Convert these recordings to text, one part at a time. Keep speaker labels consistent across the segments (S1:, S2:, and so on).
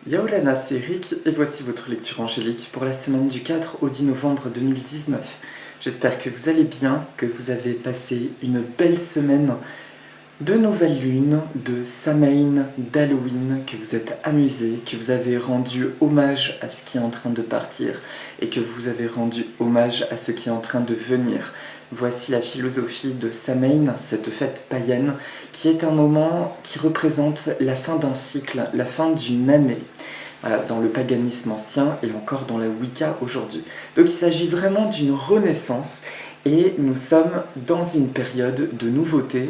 S1: Yaolana, c'est Rick et voici votre lecture angélique pour la semaine du 4 au 10 novembre 2019. J'espère que vous allez bien, que vous avez passé une belle semaine de nouvelle lune, de Samhain, d'Halloween, que vous êtes amusés, que vous avez rendu hommage à ce qui est en train de partir et que vous avez rendu hommage à ce qui est en train de venir. Voici la philosophie de Samhain, cette fête païenne, qui est un moment qui représente la fin d'un cycle, la fin d'une année. Voilà, dans le paganisme ancien et encore dans la Wicca aujourd'hui. Donc il s'agit vraiment d'une renaissance et nous sommes dans une période de nouveauté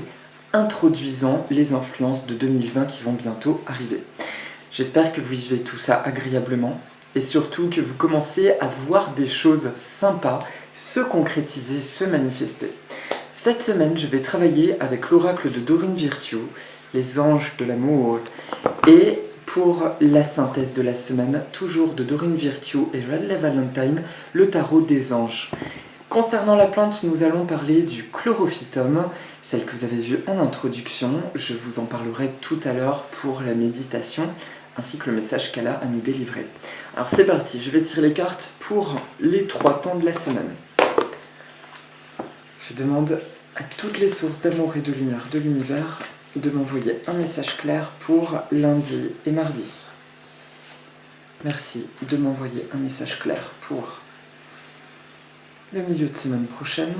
S1: introduisant les influences de 2020 qui vont bientôt arriver. J'espère que vous vivez tout ça agréablement et surtout que vous commencez à voir des choses sympas se concrétiser, se manifester. Cette semaine, je vais travailler avec l'oracle de Dorine Virtue, les anges de l'amour, et pour la synthèse de la semaine, toujours de Dorine Virtue et Radley Valentine, le tarot des anges. Concernant la plante, nous allons parler du chlorophytum, celle que vous avez vue en introduction. Je vous en parlerai tout à l'heure pour la méditation, ainsi que le message qu'elle a à nous délivrer. Alors c'est parti, je vais tirer les cartes pour les 3 temps de la semaine. Je demande à toutes les sources d'amour et de lumière de l'univers de m'envoyer un message clair pour lundi et mardi. Merci de m'envoyer un message clair pour le milieu de semaine prochaine.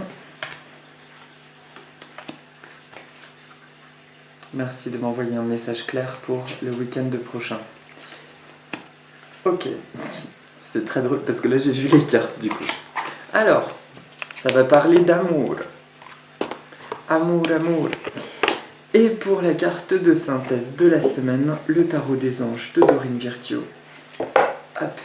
S1: Merci de m'envoyer un message clair pour le week-end prochain. Ok, c'est très drôle parce que là j'ai vu les cartes du coup. Alors, ça va parler d'amour. Amour, amour. Et pour la carte de synthèse de la semaine, le tarot des anges de Dorine Virtue. Hop.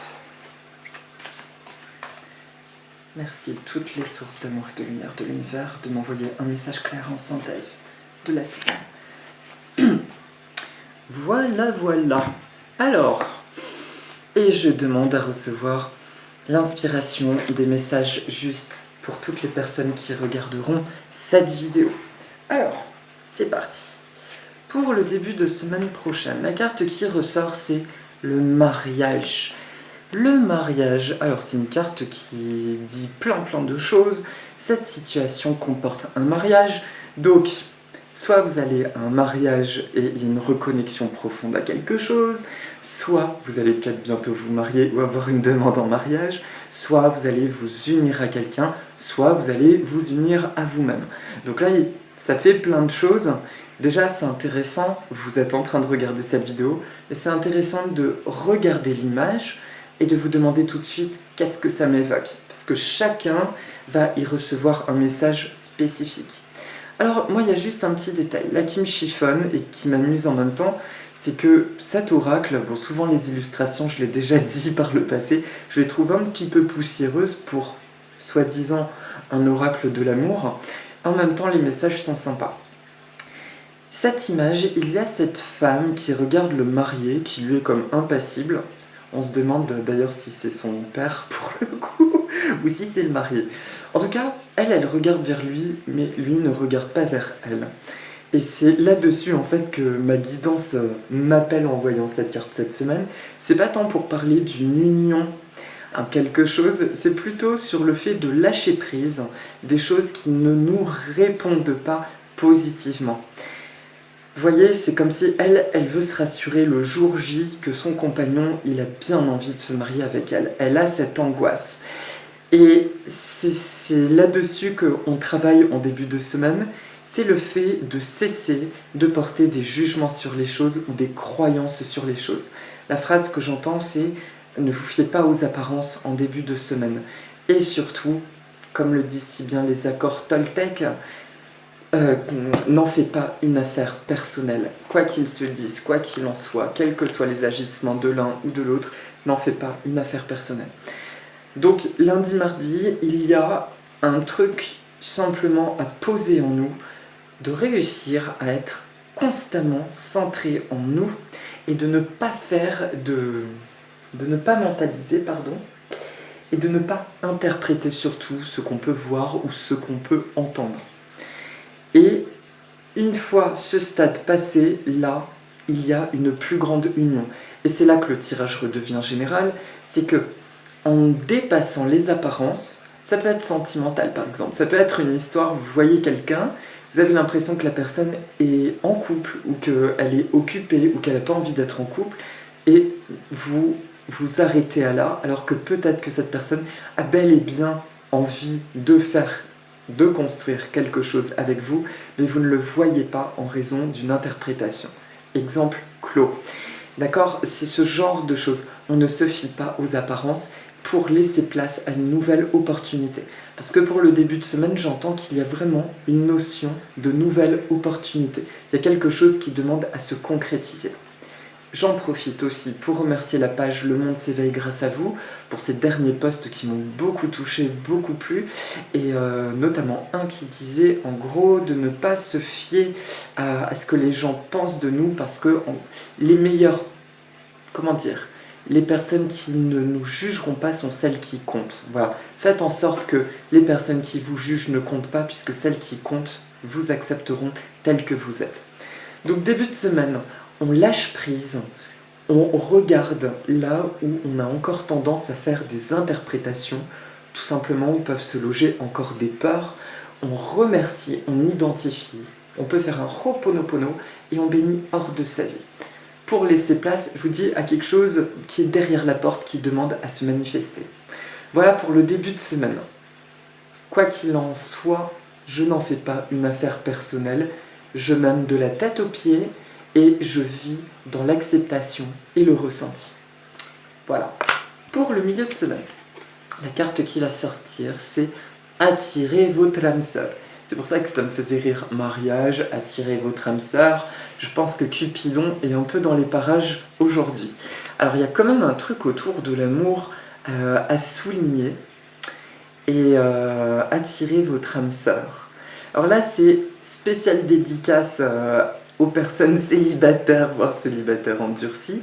S1: Merci toutes les sources d'amour et de lumière de l'univers de m'envoyer un message clair en synthèse de la semaine. Voilà, voilà. Alors, et je demande à recevoir l'inspiration des messages justes pour toutes les personnes qui regarderont cette vidéo. Alors, c'est parti. Pour le début de semaine prochaine, la carte qui ressort, c'est le mariage. Le mariage, alors c'est une carte qui dit plein de choses. Cette situation comporte un mariage, donc soit vous allez à un mariage et il y a une reconnexion profonde à quelque chose, soit vous allez peut-être bientôt vous marier ou avoir une demande en mariage, soit vous allez vous unir à quelqu'un, soit vous allez vous unir à vous-même. Donc là, ça fait plein de choses. Déjà, c'est intéressant, vous êtes en train de regarder cette vidéo, et c'est intéressant de regarder l'image et de vous demander tout de suite qu'est-ce que ça m'évoque. Parce que chacun va y recevoir un message spécifique. Alors, moi, il y a juste un petit détail, là, qui me chiffonne et qui m'amuse en même temps, c'est que cet oracle, bon, souvent les illustrations, je l'ai déjà dit par le passé, je les trouve un petit peu poussiéreuses pour, soi-disant, un oracle de l'amour. En même temps, les messages sont sympas. Cette image, il y a cette femme qui regarde le marié, qui lui est comme impassible. On se demande d'ailleurs si c'est son père pour le coup, ou si c'est le marié. En tout cas, elle regarde vers lui, mais lui ne regarde pas vers elle. Et c'est là-dessus en fait que ma guidance m'appelle en voyant cette carte cette semaine. C'est pas tant pour parler d'une union à quelque chose, c'est plutôt sur le fait de lâcher prise des choses qui ne nous répondent pas positivement. Vous voyez, c'est comme si elle veut se rassurer le jour J que son compagnon, il a bien envie de se marier avec elle. Elle a cette angoisse. Et c'est là-dessus qu'on travaille en début de semaine, c'est le fait de cesser de porter des jugements sur les choses ou des croyances sur les choses. La phrase que j'entends, c'est « ne vous fiez pas aux apparences en début de semaine ». Et surtout, comme le disent si bien les accords Toltec, n'en fais pas une affaire personnelle. Quoi qu'il se dise, quoi qu'il en soit, quels que soient les agissements de l'un ou de l'autre, n'en fais pas une affaire personnelle. Donc lundi, mardi, il y a un truc simplement à poser en nous, de réussir à être constamment centré en nous et de ne pas de ne pas mentaliser, pardon, et de ne pas interpréter surtout ce qu'on peut voir ou ce qu'on peut entendre. Et une fois ce stade passé, là, il y a une plus grande union. Et c'est là que le tirage redevient général, c'est que en dépassant les apparences, ça peut être sentimental par exemple, ça peut être une histoire, vous voyez quelqu'un, vous avez l'impression que la personne est en couple, ou qu'elle est occupée, ou qu'elle n'a pas envie d'être en couple, et vous vous arrêtez à là, alors que peut-être que cette personne a bel et bien envie de construire quelque chose avec vous, mais vous ne le voyez pas en raison d'une interprétation. Exemple clos. D'accord? C'est ce genre de choses. On ne se fie pas aux apparences pour laisser place à une nouvelle opportunité. Parce que pour le début de semaine, j'entends qu'il y a vraiment une notion de nouvelle opportunité. Il y a quelque chose qui demande à se concrétiser. J'en profite aussi pour remercier la page Le Monde s'éveille grâce à vous pour ces derniers posts qui m'ont beaucoup touché, beaucoup plu, et notamment un qui disait en gros de ne pas se fier à ce que les gens pensent de nous, parce que les meilleurs, comment dire, les personnes qui ne nous jugeront pas sont celles qui comptent. Voilà. Faites en sorte que les personnes qui vous jugent ne comptent pas, puisque celles qui comptent vous accepteront telles que vous êtes. Donc début de semaine, on lâche prise, on regarde là où on a encore tendance à faire des interprétations, tout simplement où peuvent se loger encore des peurs. On remercie, on identifie, on peut faire un ho'oponopono et on bénit hors de sa vie. Pour laisser place, je vous dis, à quelque chose qui est derrière la porte, qui demande à se manifester. Voilà pour le début de semaine. Quoi qu'il en soit, je n'en fais pas une affaire personnelle, je m'aime de la tête aux pieds, et je vis dans l'acceptation et le ressenti. Voilà. Pour le milieu de semaine, la carte qui va sortir, c'est attirer votre âme sœur. C'est pour ça que ça me faisait rire. Mariage, attirer votre âme sœur. Je pense que Cupidon est un peu dans les parages aujourd'hui. Alors il y a quand même un truc autour de l'amour à souligner. Et attirer votre âme sœur. Alors là, c'est spécial dédicace aux personnes célibataires, voire célibataires endurcis.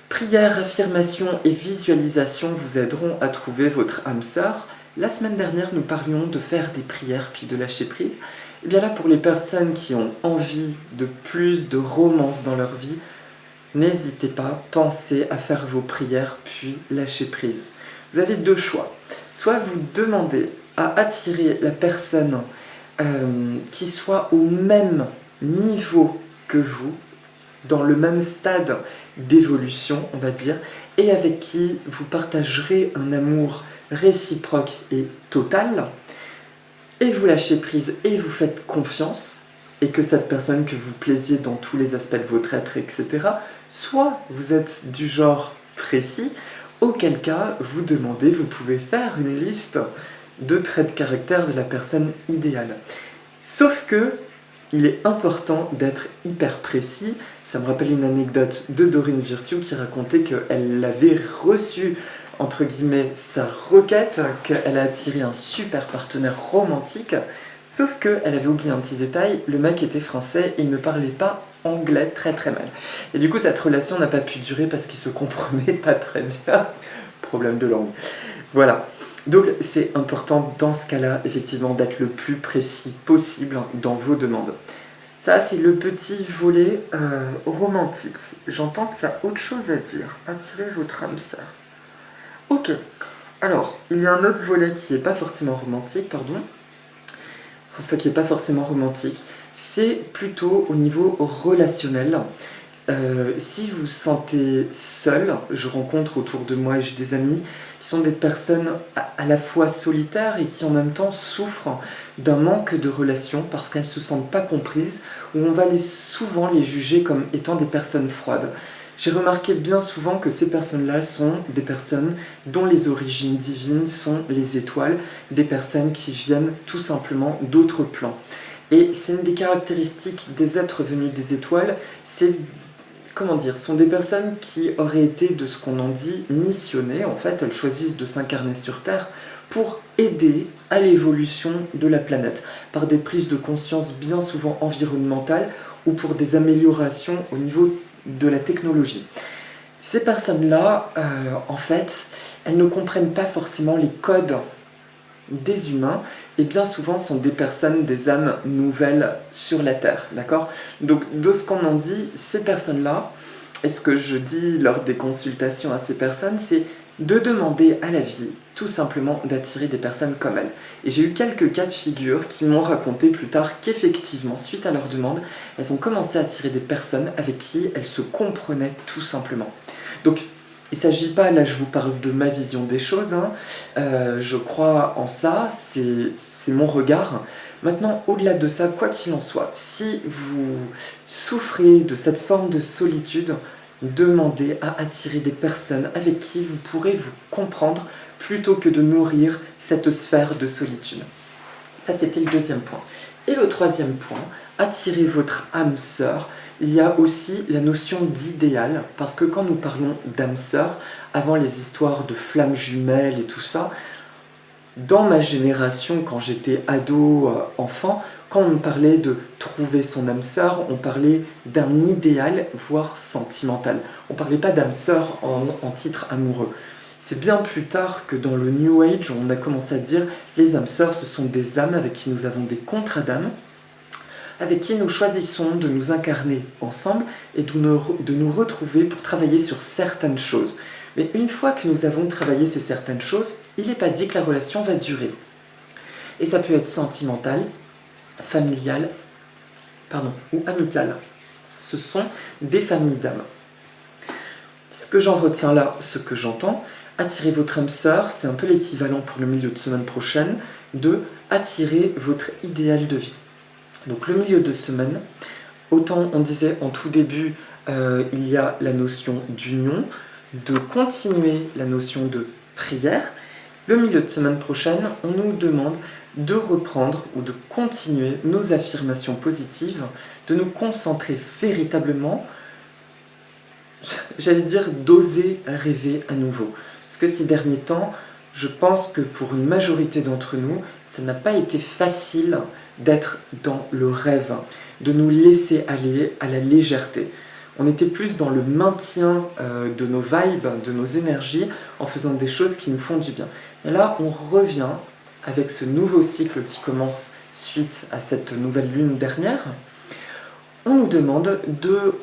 S1: Prière, affirmation et visualisation vous aideront à trouver votre âme sœur. La semaine dernière, nous parlions de faire des prières puis de lâcher prise. Et bien là, pour les personnes qui ont envie de plus de romance dans leur vie, n'hésitez pas, pensez à faire vos prières puis lâcher prise. Vous avez deux choix. Soit vous demandez à attirer la personne qui soit au même niveau que vous, dans le même stade d'évolution, on va dire, et avec qui vous partagerez un amour réciproque et total, et vous lâchez prise et vous faites confiance, et que cette personne que vous plaisiez dans tous les aspects de votre être, etc., soit vous êtes du genre précis, auquel cas vous demandez, vous pouvez faire une liste de traits de caractère de la personne idéale. Sauf que il est important d'être hyper précis. Ça me rappelle une anecdote de Dorine Virtue qui racontait qu'elle avait reçu, entre guillemets, sa requête, qu'elle a attiré un super partenaire romantique, sauf qu'elle avait oublié un petit détail, le mec était français et il ne parlait pas anglais très très mal. Et du coup, cette relation n'a pas pu durer parce qu'ils se comprenaient pas très bien. Problème de langue. Voilà. Donc c'est important dans ce cas-là, effectivement, d'être le plus précis possible dans vos demandes. Ça, c'est le petit volet romantique. J'entends qu'il y a autre chose à dire. Attirez votre âme sœur. Ok. Alors, il y a un autre volet qui n'est pas forcément romantique, pardon. Enfin, qui n'est pas forcément romantique. C'est plutôt au niveau relationnel. Si vous vous sentez seul, je rencontre autour de moi, et j'ai des amis qui sont des personnes à la fois solitaires et qui en même temps souffrent d'un manque de relation parce qu'elles ne se sentent pas comprises, ou on va souvent les juger comme étant des personnes froides. J'ai remarqué bien souvent que ces personnes-là sont des personnes dont les origines divines sont les étoiles, des personnes qui viennent tout simplement d'autres plans. Et c'est une des caractéristiques des êtres venus des étoiles, sont des personnes qui auraient été, de ce qu'on en dit, missionnées. En fait, elles choisissent de s'incarner sur Terre pour aider à l'évolution de la planète, par des prises de conscience bien souvent environnementales ou pour des améliorations au niveau de la technologie. Ces personnes-là, en fait, elles ne comprennent pas forcément les codes des humains, et bien souvent sont des personnes, des âmes nouvelles sur la Terre, d'accord? Donc, de ce qu'on en dit, ces personnes-là, Et ce que je dis lors des consultations à ces personnes, c'est de demander à la vie tout simplement d'attirer des personnes comme elles. Et j'ai eu quelques cas de figure qui m'ont raconté plus tard qu'effectivement, suite à leur demande, elles ont commencé à attirer des personnes avec qui elles se comprenaient tout simplement. Donc, il ne s'agit pas, là je vous parle de ma vision des choses, hein. Je crois en ça, c'est mon regard. Maintenant, au-delà de ça, quoi qu'il en soit, si vous souffrez de cette forme de solitude, demandez à attirer des personnes avec qui vous pourrez vous comprendre plutôt que de nourrir cette sphère de solitude. Ça, c'était le deuxième point. Et le troisième point, attirez votre âme sœur. Il y a aussi la notion d'idéal, parce que quand nous parlons d'âme sœur, avant les histoires de flammes jumelles et tout ça, dans ma génération, quand j'étais ado, enfant, quand on parlait de trouver son âme sœur, on parlait d'un idéal, voire sentimental. On ne parlait pas d'âme sœur en titre amoureux. C'est bien plus tard que dans le New Age, on a commencé à dire les âmes sœurs, ce sont des âmes avec qui nous avons des contrats d'âme, avec qui nous choisissons de nous incarner ensemble et de nous retrouver pour travailler sur certaines choses. Mais une fois que nous avons travaillé ces certaines choses, il n'est pas dit que la relation va durer. Et ça peut être sentimental, familial, ou amical. Ce sont des familles d'âmes. Ce que j'en retiens là, ce que j'entends, attirer votre âme sœur, c'est un peu l'équivalent pour le milieu de semaine prochaine de attirer votre idéal de vie. Donc le milieu de semaine, autant on disait en tout début, il y a la notion d'union, de continuer la notion de prière. Le milieu de semaine prochaine, on nous demande de reprendre ou de continuer nos affirmations positives, de nous concentrer véritablement, j'allais dire d'oser rêver à nouveau. Parce que ces derniers temps, je pense que pour une majorité d'entre nous, ça n'a pas été facile d'être dans le rêve, de nous laisser aller à la légèreté. On était plus dans le maintien de nos vibes, de nos énergies, en faisant des choses qui nous font du bien. Et là, on revient avec ce nouveau cycle qui commence suite à cette nouvelle lune dernière. On nous demande de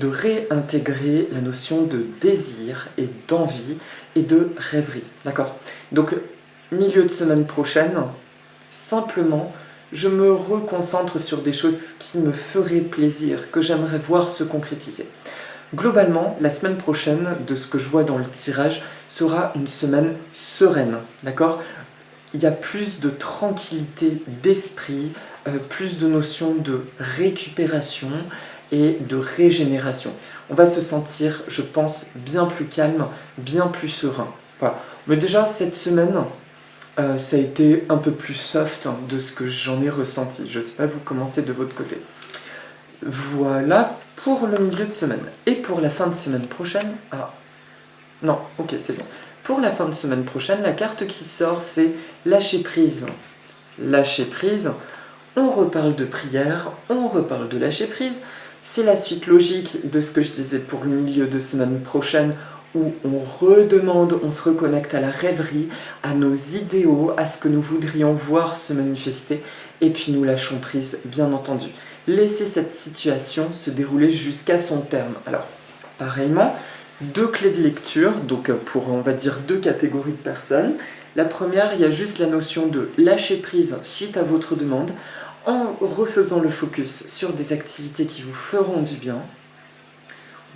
S1: réintégrer la notion de désir et d'envie et de rêverie. D'accord ? Donc, milieu de semaine prochaine, simplement, je me reconcentre sur des choses qui me feraient plaisir, que j'aimerais voir se concrétiser. Globalement, la semaine prochaine, de ce que je vois dans le tirage, sera une semaine sereine, d'accord ? Il y a plus de tranquillité d'esprit, plus de notions de récupération et de régénération. On va se sentir, je pense, bien plus calme, bien plus serein. Voilà. Mais déjà, cette semaine, ça a été un peu plus soft de ce que j'en ai ressenti. Je ne sais pas vous comment c'est de votre côté. Voilà pour le milieu de semaine. Et pour la fin de semaine prochaine... Ah, non, ok, c'est bon. Pour la fin de semaine prochaine, la carte qui sort, c'est lâcher prise. Lâcher prise, on reparle de prière, on reparle de lâcher prise. C'est la suite logique de ce que je disais pour le milieu de semaine prochaine, où on redemande, on se reconnecte à la rêverie, à nos idéaux, à ce que nous voudrions voir se manifester, et puis nous lâchons prise, bien entendu. Laissez cette situation se dérouler jusqu'à son terme. Alors, pareillement, 2 clés de lecture, donc pour, on va dire, 2 catégories de personnes. La première, il y a juste la notion de lâcher prise suite à votre demande, en refaisant le focus sur des activités qui vous feront du bien.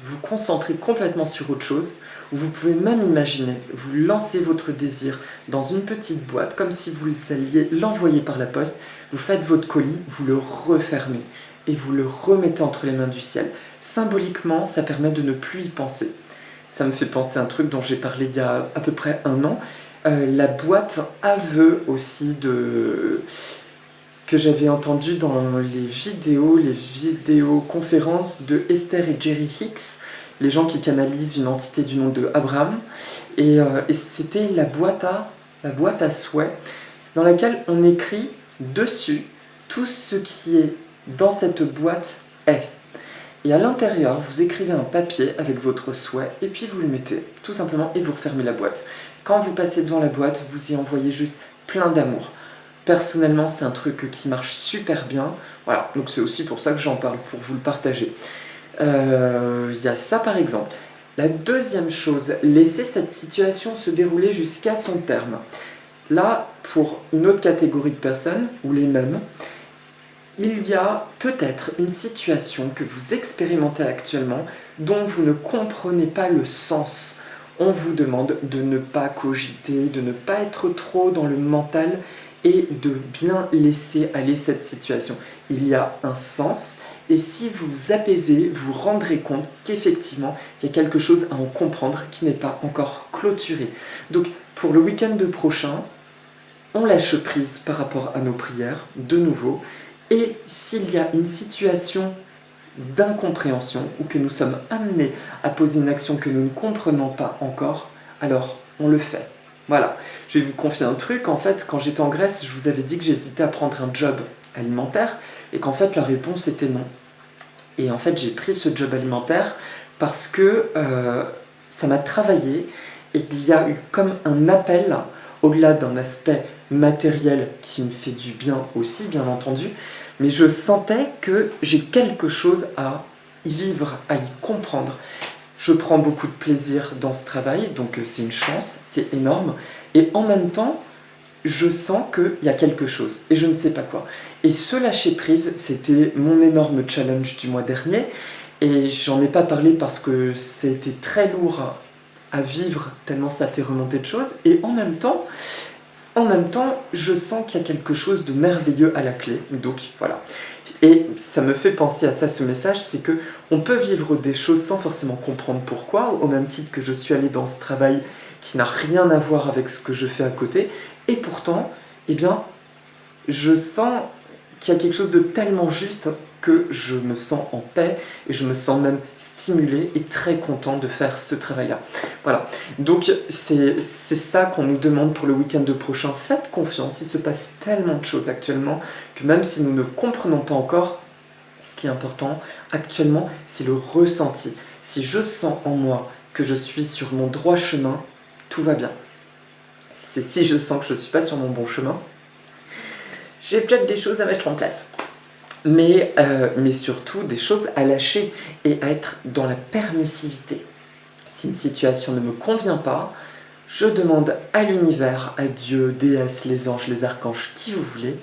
S1: Vous concentrez complètement sur autre chose, ou vous pouvez même imaginer, vous lancez votre désir dans une petite boîte, comme si vous alliez l'envoyer par la poste, vous faites votre colis, vous le refermez, et vous le remettez entre les mains du ciel. Symboliquement, ça permet de ne plus y penser. Ça me fait penser à un truc dont j'ai parlé il y a à peu près 1 an, la boîte à vœux aussi que j'avais entendu dans les vidéoconférences de Esther et Jerry Hicks, les gens qui canalisent une entité du nom de Abraham, et c'était la boîte à souhaits, dans laquelle on écrit dessus tout ce qui est dans cette boîte est. Et à l'intérieur, vous écrivez un papier avec votre souhait, et puis vous le mettez, tout simplement, et vous refermez la boîte. Quand vous passez devant la boîte, vous y envoyez juste plein d'amour. Personnellement, c'est un truc qui marche super bien. Voilà, donc c'est aussi pour ça que j'en parle, pour vous le partager. Il y a ça par exemple. La deuxième chose, laisser cette situation se dérouler jusqu'à son terme. Là, pour une autre catégorie de personnes, ou les mêmes, il y a peut-être une situation que vous expérimentez actuellement dont vous ne comprenez pas le sens. On vous demande de ne pas cogiter, de ne pas être trop dans le mental et de bien laisser aller cette situation. Il y a un sens et si vous vous apaisez, vous rendrez compte qu'effectivement, il y a quelque chose à en comprendre qui n'est pas encore clôturé. Donc, pour le week-end prochain, on lâche prise par rapport à nos prières, de nouveau, et s'il y a une situation d'incompréhension ou que nous sommes amenés à poser une action que nous ne comprenons pas encore, alors on le fait. Voilà, je vais vous confier un truc, en fait, quand j'étais en Grèce, je vous avais dit que j'hésitais à prendre un job alimentaire, et qu'en fait la réponse était non. Et en fait j'ai pris ce job alimentaire parce que ça m'a travaillé, et il y a eu comme un appel, au-delà d'un aspect matériel qui me fait du bien aussi, bien entendu, mais je sentais que j'ai quelque chose à y vivre, à y comprendre. Je prends beaucoup de plaisir dans ce travail, donc c'est une chance, c'est énorme, et en même temps, je sens qu'il y a quelque chose, et je ne sais pas quoi. Et ce lâcher-prise, c'était mon énorme challenge du mois dernier, et j'en ai pas parlé parce que c'était très lourd à vivre, tellement ça fait remonter de choses, et en même temps, je sens qu'il y a quelque chose de merveilleux à la clé. Donc voilà. Et ça me fait penser à ça, ce message, c'est que on peut vivre des choses sans forcément comprendre pourquoi, au même titre que je suis allé dans ce travail qui n'a rien à voir avec ce que je fais à côté, et pourtant, eh bien, je sens qu'il y a quelque chose de tellement juste que je me sens en paix et je me sens même stimulé et très content de faire ce travail-là. Voilà, donc c'est ça qu'on nous demande pour le week-end prochain. Faites confiance, il se passe tellement de choses actuellement que même si nous ne comprenons pas encore, ce qui est important actuellement, c'est le ressenti. Si je sens en moi que je suis sur mon droit chemin, tout va bien. Si je sens que je ne suis pas sur mon bon chemin, j'ai peut-être des choses à mettre en place. Mais surtout des choses à lâcher et à être dans la permissivité. Si une situation ne me convient pas, je demande à l'univers, à Dieu, déesse, les anges, les archanges, qui vous voulez,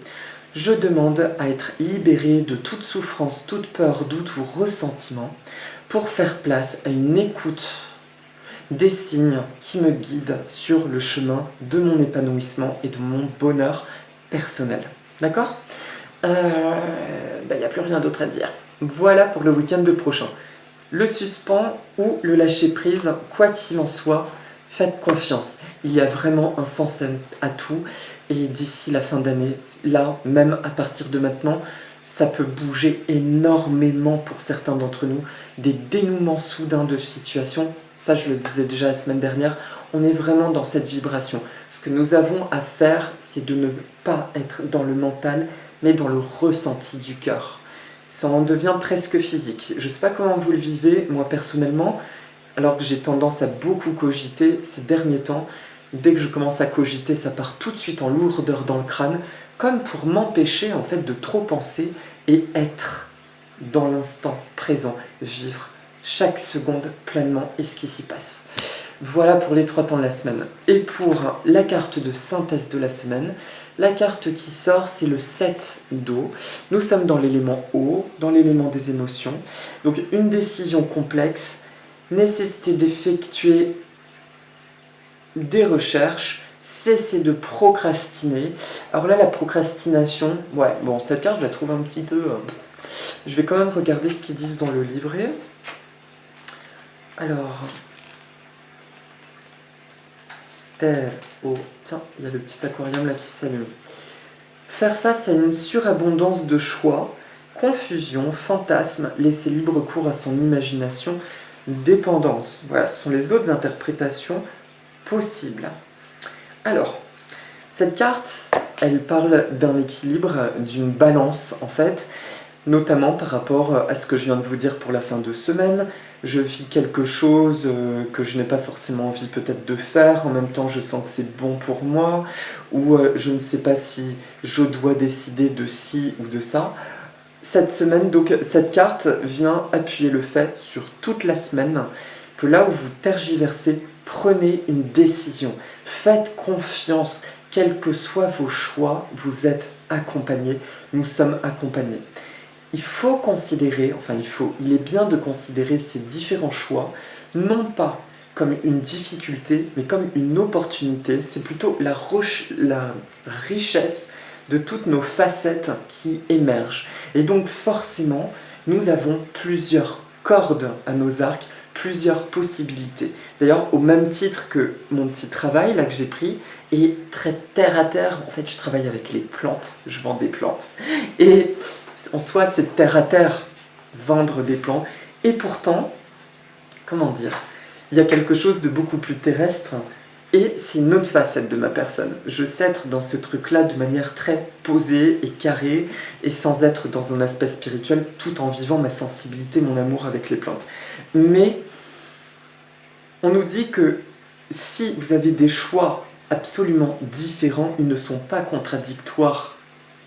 S1: je demande à être libéré de toute souffrance, toute peur, doute ou ressentiment pour faire place à une écoute des signes qui me guident sur le chemin de mon épanouissement et de mon bonheur personnel. D'accord ? Il n'y a plus rien d'autre à dire. Voilà pour le week-end prochain. Le suspens ou le lâcher-prise, quoi qu'il en soit, faites confiance. Il y a vraiment un sens à tout. Et d'ici la fin d'année, là, même à partir de maintenant, ça peut bouger énormément pour certains d'entre nous. Des dénouements soudains de situations. Ça, je le disais déjà la semaine dernière. On est vraiment dans cette vibration. Ce que nous avons à faire, c'est de ne pas être dans le mental, mais dans le ressenti du cœur. Ça en devient presque physique. Je ne sais pas comment vous le vivez, moi personnellement, alors que j'ai tendance à beaucoup cogiter ces derniers temps. Dès que je commence à cogiter, ça part tout de suite en lourdeur dans le crâne, comme pour m'empêcher en fait de trop penser et être dans l'instant présent, vivre chaque seconde pleinement et ce qui s'y passe. Voilà pour les 3 temps de la semaine. Et pour la carte de synthèse de la semaine, la carte qui sort, c'est le 7 d'eau. Nous sommes dans l'élément eau, dans l'élément des émotions. Donc une décision complexe, nécessité d'effectuer des recherches, cesser de procrastiner. Alors là, la procrastination, ouais, bon, cette carte, je la trouve un petit peu... Je vais quand même regarder ce qu'ils disent dans le livret. Alors... Terre, eau, tiens, il y a le petit aquarium là qui s'allume. Faire face à une surabondance de choix, confusion, fantasme, laisser libre cours à son imagination, dépendance. Voilà, ce sont les autres interprétations possibles. Alors, cette carte, elle parle d'un équilibre, d'une balance en fait, notamment par rapport à ce que je viens de vous dire pour la fin de semaine, je vis quelque chose que je n'ai pas forcément envie peut-être de faire, en même temps je sens que c'est bon pour moi, ou je ne sais pas si je dois décider de ci ou de ça. Cette semaine, donc cette carte vient appuyer le fait sur toute la semaine que là où vous tergiversez, prenez une décision. Faites confiance, quels que soient vos choix, vous êtes accompagnés, nous sommes accompagnés. Il faut considérer, il est bien de considérer ces différents choix, non pas comme une difficulté, mais comme une opportunité. C'est plutôt la richesse de toutes nos facettes qui émergent. Et donc forcément, nous avons plusieurs cordes à nos arcs, plusieurs possibilités. D'ailleurs, au même titre que mon petit travail là que j'ai pris est très terre à terre. En fait, je travaille avec les plantes, je vends des plantes. Et en soi, c'est terre à terre, vendre des plantes. Et pourtant, comment dire, il y a quelque chose de beaucoup plus terrestre. Et c'est une autre facette de ma personne. Je sais être dans ce truc-là de manière très posée et carrée, et sans être dans un aspect spirituel, tout en vivant ma sensibilité, mon amour avec les plantes. Mais on nous dit que si vous avez des choix absolument différents, ils ne sont pas contradictoires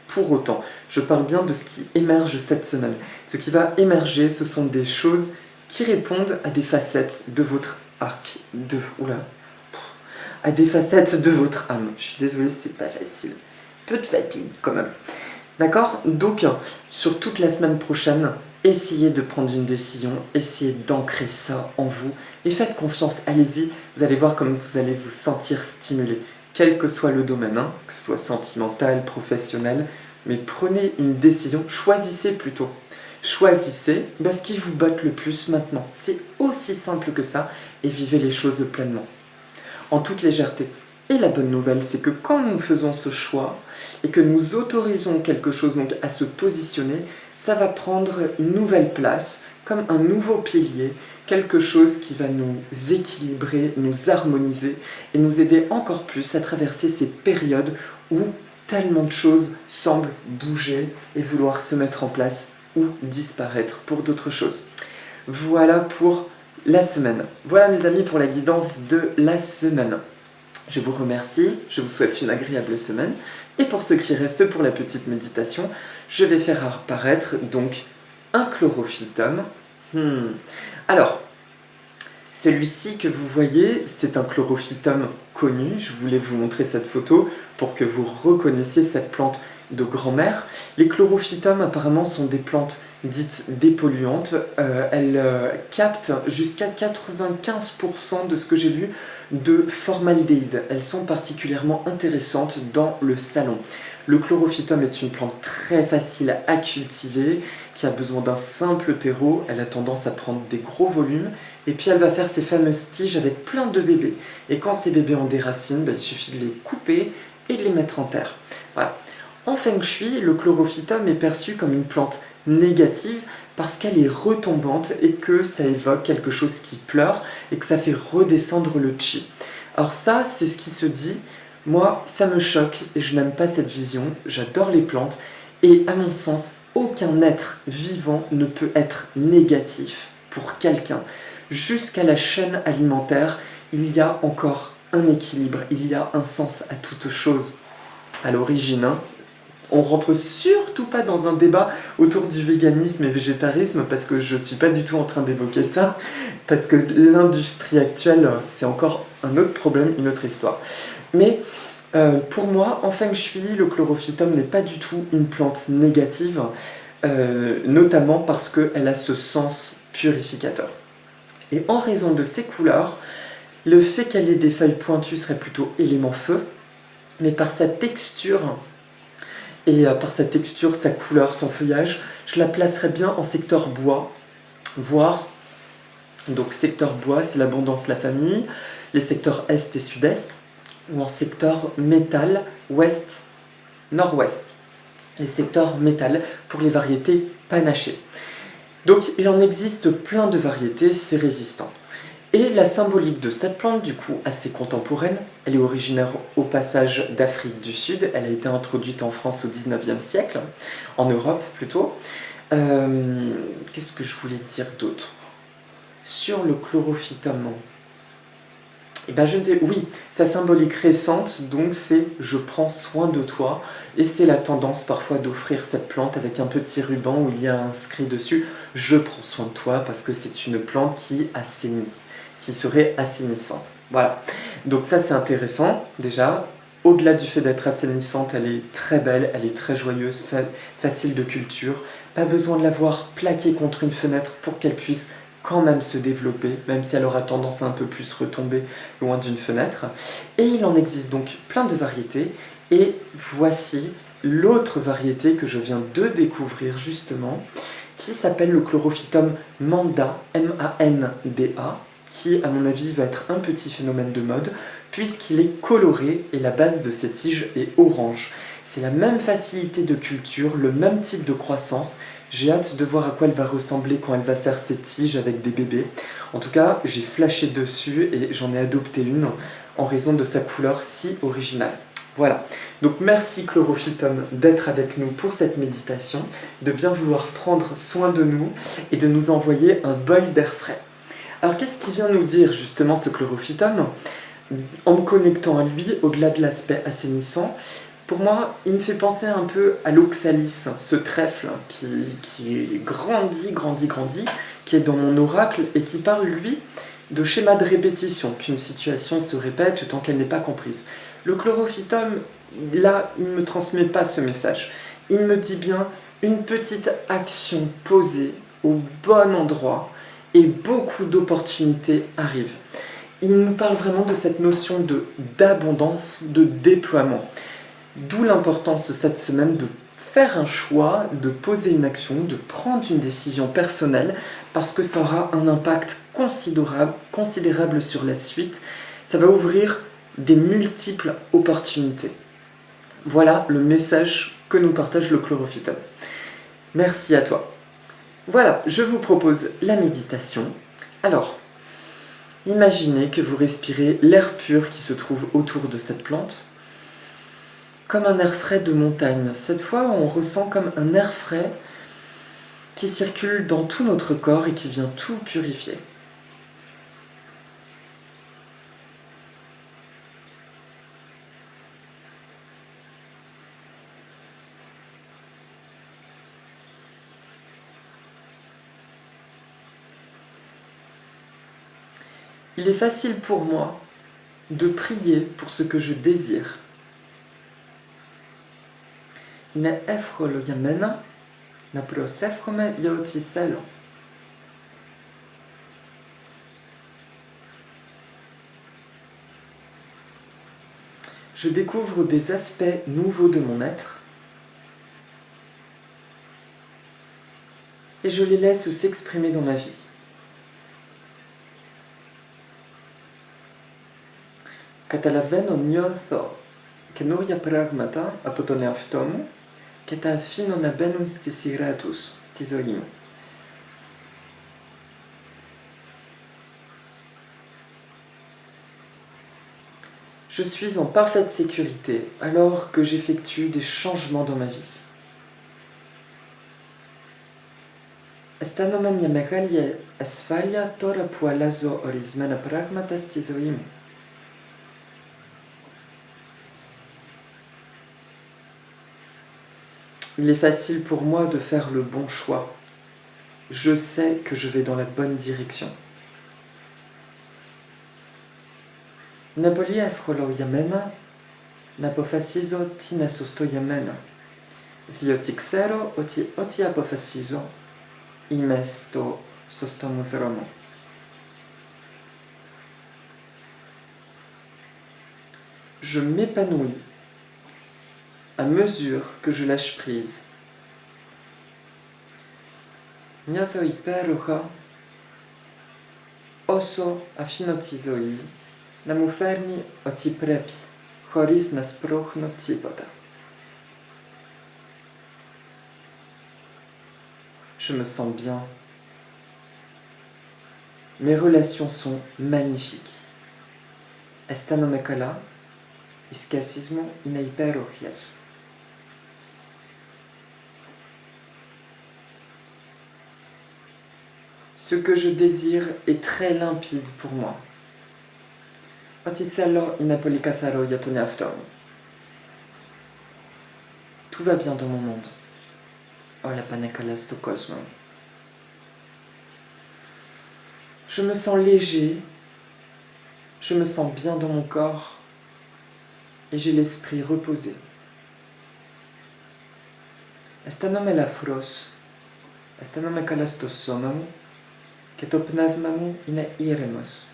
S1: pour autant. Je parle bien de ce qui émerge cette semaine. Ce qui va émerger, ce sont des choses qui répondent à des facettes de votre arc, à des facettes de votre âme. Je suis désolée, c'est pas facile. Peu de fatigue quand même. D'accord? Donc, sur toute la semaine prochaine, essayez de prendre une décision, essayez d'ancrer ça en vous et faites confiance, allez-y. Vous allez voir comme vous allez vous sentir stimulé, quel que soit le domaine, hein, que ce soit sentimental, professionnel, mais prenez une décision, choisissez plutôt. Choisissez ce qui vous botte le plus maintenant. C'est aussi simple que ça et vivez les choses pleinement, en toute légèreté. Et la bonne nouvelle, c'est que quand nous faisons ce choix et que nous autorisons quelque chose donc à se positionner, ça va prendre une nouvelle place, comme un nouveau pilier, quelque chose qui va nous équilibrer, nous harmoniser et nous aider encore plus à traverser ces périodes où tellement de choses semblent bouger et vouloir se mettre en place ou disparaître pour d'autres choses. Voilà pour la semaine. Voilà mes amis pour la guidance de la semaine. Je vous remercie, je vous souhaite une agréable semaine. Et pour ceux qui restent pour la petite méditation, je vais faire apparaître donc un chlorophytum. Alors, celui-ci que vous voyez, c'est un chlorophytum connu. Je voulais vous montrer cette photo pour que vous reconnaissiez cette plante de grand-mère. Les chlorophytums apparemment sont des plantes dites dépolluantes. Elles captent jusqu'à 95% de ce que j'ai lu de formaldéhyde. Elles sont particulièrement intéressantes dans le salon. Le chlorophytum est une plante très facile à cultiver, qui a besoin d'un simple terreau. Elle a tendance à prendre des gros volumes et puis elle va faire ces fameuses tiges avec plein de bébés. Et quand ces bébés ont des racines, il suffit de les couper et de les mettre en terre. Voilà. En Feng Shui, le chlorophytum est perçu comme une plante négative parce qu'elle est retombante et que ça évoque quelque chose qui pleure et que ça fait redescendre le chi. Alors ça, c'est ce qui se dit. Moi, ça me choque et je n'aime pas cette vision. J'adore les plantes et à mon sens, aucun être vivant ne peut être négatif pour quelqu'un. Jusqu'à la chaîne alimentaire, il y a encore un équilibre, il y a un sens à toute chose. À l'origine, on rentre surtout pas dans un débat autour du véganisme et végétarisme parce que je suis pas du tout en train d'évoquer ça, parce que l'industrie actuelle, c'est encore un autre problème, une autre histoire. Mais pour moi, en Feng Shui, le chlorophytum n'est pas du tout une plante négative, notamment parce qu'elle a ce sens purificateur. Et en raison de ses couleurs, le fait qu'elle ait des feuilles pointues serait plutôt élément feu, mais par sa texture, sa couleur, son feuillage, je la placerais bien en secteur bois, voire, donc secteur bois, c'est l'abondance, la famille, les secteurs est et sud-est, ou en secteur métal, ouest, nord-ouest, les secteurs métal pour les variétés panachées. Donc il en existe plein de variétés, c'est résistant. Et la symbolique de cette plante, du coup, assez contemporaine, elle est originaire au passage d'Afrique du Sud, elle a été introduite en France au 19e siècle, en Europe plutôt. Qu'est-ce que je voulais dire d'autre ? sur le chlorophytum. Eh ben je ne sais, oui, sa symbolique récente, donc c'est « je prends soin de toi ». Et c'est la tendance parfois d'offrir cette plante avec un petit ruban où il y a inscrit dessus « je prends soin de toi » parce que c'est une plante qui assainit, qui serait assainissante. Voilà, donc ça c'est intéressant déjà. Au-delà du fait d'être assainissante, elle est très belle, elle est très joyeuse, facile de culture. Pas besoin de l'avoir plaquée contre une fenêtre pour qu'elle puisse quand même se développer, même si elle aura tendance à un peu plus retomber loin d'une fenêtre. Et il en existe donc plein de variétés. Et voici l'autre variété que je viens de découvrir justement, qui s'appelle le chlorophytum manda, M-A-N-D-A, qui à mon avis va être un petit phénomène de mode, puisqu'il est coloré et la base de ses tiges est orange. C'est la même facilité de culture, le même type de croissance. J'ai hâte de voir à quoi elle va ressembler quand elle va faire ses tiges avec des bébés. En tout cas, j'ai flashé dessus et j'en ai adopté une en raison de sa couleur si originale. Voilà, donc merci Chlorophytum d'être avec nous pour cette méditation, de bien vouloir prendre soin de nous et de nous envoyer un bol d'air frais. Alors qu'est-ce qu'il vient nous dire justement ce Chlorophytum? En me connectant à lui, au-delà de l'aspect assainissant, pour moi, il me fait penser un peu à l'oxalis, ce trèfle qui grandit, qui est dans mon oracle et qui parle, lui, de schéma de répétition, qu'une situation se répète tant qu'elle n'est pas comprise. Le chlorophytum, là, il ne me transmet pas ce message. Il me dit bien une petite action posée au bon endroit et beaucoup d'opportunités arrivent. Il nous parle vraiment de cette notion d'abondance, de déploiement. D'où l'importance cette semaine de faire un choix, de poser une action, de prendre une décision personnelle, parce que ça aura un impact considérable sur la suite. Ça va ouvrir des multiples opportunités. Voilà le message que nous partage le chlorophytum. Merci à toi. Voilà, je vous propose la méditation. Alors, imaginez que vous respirez l'air pur qui se trouve autour de cette plante, comme un air frais de montagne. Cette fois, on ressent comme un air frais qui circule dans tout notre corps et qui vient tout purifier. Il est facile pour moi de prier pour ce que je désire. Ne efrolo yamena, na prosefrome yaotithelo. Je découvre des aspects nouveaux de mon être et je les laisse s'exprimer dans ma vie. Catalaveno niotho, kenuria pragmata apotone aftomu, keta fino na benus desiratus stizoimo. Je suis en parfaite sécurité alors que j'effectue des changements dans ma vie. Estanomem yamegalie asfalia tora pualazo orismena pragmata stizoimo. Il est facile pour moi de faire le bon choix. Je sais que je vais dans la bonne direction. Napoli efrolo yamena, napofasizo tina sosto yamena. Viotixero oti apofasizo, imesto sostomu veromo. Je m'épanouis à mesure que je lâche prise. Niatho iperucha, oso afinotizoi, namuferni ociprepi, choris nasprochno tipoda. Je me sens bien. Mes relations sont magnifiques. Estanomekala, iskasismo inaiperuchias. Ce que je désire est très limpide pour moi. Tout va bien dans mon monde. Je me sens léger, je me sens bien dans mon corps et j'ai l'esprit reposé. Astanome la fros, astanome kalastos somamu, ketopnavmamu ina iremos,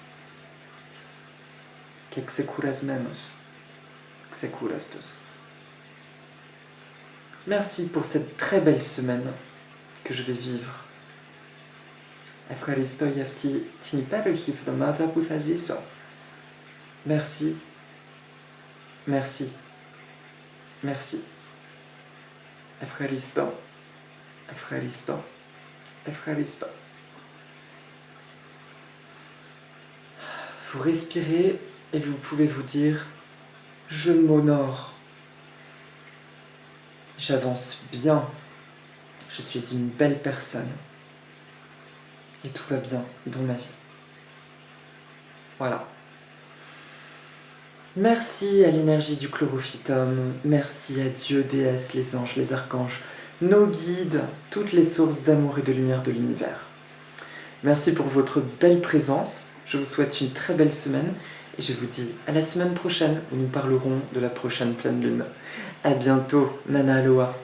S1: kexekuras menos, xekurastos. Merci pour cette très belle semaine que je vais vivre. Merci, merci, merci. Efraristo, efraristo, efraristo. Vous respirez et vous pouvez vous dire « Je m'honore ». J'avance bien, je suis une belle personne et tout va bien dans ma vie. Voilà. Merci à l'énergie du chlorophytum, merci à Dieu, déesse, les anges, les archanges, nos guides, toutes les sources d'amour et de lumière de l'univers. Merci pour votre belle présence, je vous souhaite une très belle semaine et je vous dis à la semaine prochaine où nous parlerons de la prochaine pleine lune. À bientôt, Nana Aloha.